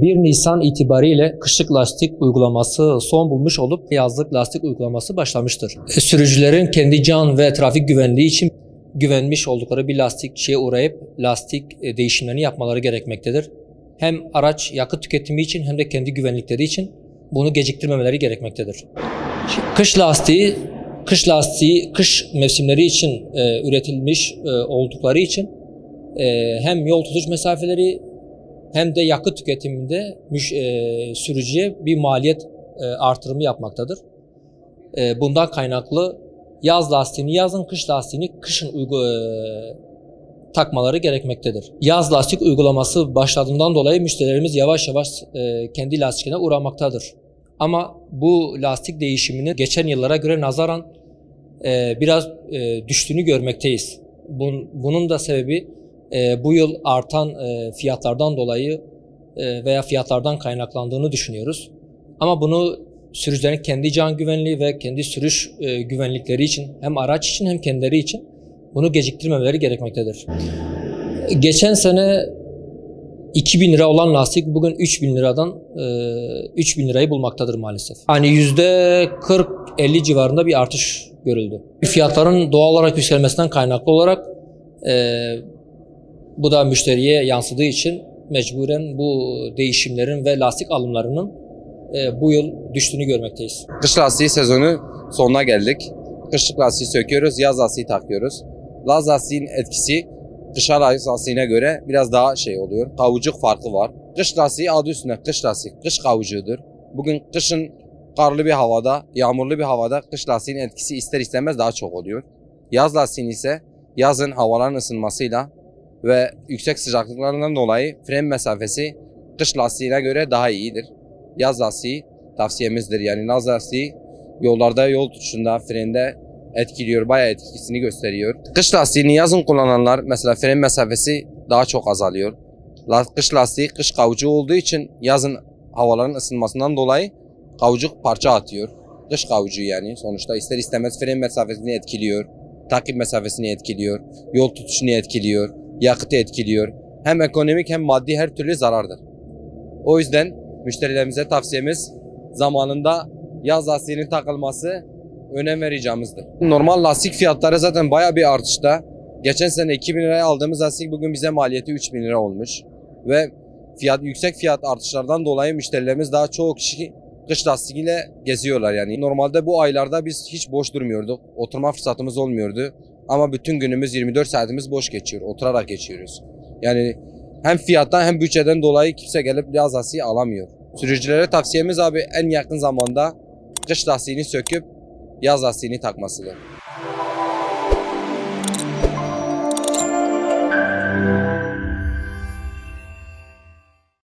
1 Nisan itibariyle kışlık lastik uygulaması son bulmuş olup yazlık lastik uygulaması başlamıştır. Sürücülerin kendi can ve trafik güvenliği için güvenmiş oldukları bir lastikçiye uğrayıp lastik değişimlerini yapmaları gerekmektedir. Hem araç yakıt tüketimi için hem de kendi güvenlikleri için bunu geciktirmemeleri gerekmektedir. Kış lastiği kış mevsimleri için üretilmiş oldukları için hem yol tutuş mesafeleri hem de yakıt tüketiminde sürücüye bir maliyet artırımı yapmaktadır. Bundan kaynaklı yaz lastiğini yazın, kış lastiğini kışın takmaları gerekmektedir. Yaz lastik uygulaması başladığından dolayı müşterilerimiz yavaş yavaş kendi lastikine uğramaktadır. Ama bu lastik değişiminin geçen yıllara göre nazaran biraz düştüğünü görmekteyiz. Bunun da sebebi bu yıl artan fiyatlardan dolayı veya fiyatlardan kaynaklandığını düşünüyoruz. Ama bunu sürücülerin kendi can güvenliği ve kendi sürüş güvenlikleri için hem araç için hem kendileri için bunu geciktirmemeleri gerekmektedir. Geçen sene 2.000 lira olan lastik bugün 3.000 liradan 3.000 lirayı bulmaktadır maalesef. Hani %40-50 civarında bir artış görüldü. Fiyatların doğal olarak yükselmesinden kaynaklı olarak bu da müşteriye yansıdığı için mecburen bu değişimlerin ve lastik alımlarının bu yıl düştüğünü görmekteyiz. Kış lastiği sezonu sonuna geldik. Kışlık lastiği söküyoruz, yaz lastiği takıyoruz. Yaz lastiğin etkisi kış lastiğine göre biraz daha oluyor. Kavucuk farkı var. Kış lastiği adı üstünde kış lastiği, kış kavucuğudur. Bugün kışın karlı bir havada, yağmurlu bir havada kış lastiğin etkisi ister istemez daha çok oluyor. Yaz lastiğin ise yazın havaların ısınmasıyla ve yüksek sıcaklıklarından dolayı fren mesafesi kış lastiğine göre daha iyidir. Yaz lastiği tavsiyemizdir. Yani yaz lastiği yollarda, yol tutuşunda, frende etkiliyor, bayağı etkisini gösteriyor. Kış lastiğini yazın kullananlar mesela fren mesafesi daha çok azalıyor. Kış lastiği kış kavucuğu olduğu için yazın havaların ısınmasından dolayı kavucuk parça atıyor. Kış kavucuğu yani sonuçta ister istemez fren mesafesini etkiliyor, takip mesafesini etkiliyor, yol tutuşunu etkiliyor, yakıtı etkiliyor. Hem ekonomik hem maddi her türlü zarardır. O yüzden müşterilerimize tavsiyemiz zamanında yaz lastiğinin takılması önem vereceğimizdir. Normal lastik fiyatları zaten bayağı bir artışta. Geçen sene 2.000 liraya aldığımız lastik bugün bize maliyeti 3.000 lira olmuş. Ve yüksek fiyat artışlardan dolayı müşterilerimiz daha çoğu kişi kış lastiğiyle geziyorlar yani. Normalde bu aylarda biz hiç boş durmuyorduk. Oturma fırsatımız olmuyordu. Ama bütün günümüz 24 saatimiz boş geçiyor. Oturarak geçiyoruz. Yani hem fiyattan hem bütçeden dolayı kimse gelip yaz lastiği alamıyor. Sürücülere tavsiyemiz abi en yakın zamanda kış lastiğini söküp yaz lastiğini takmasıdır.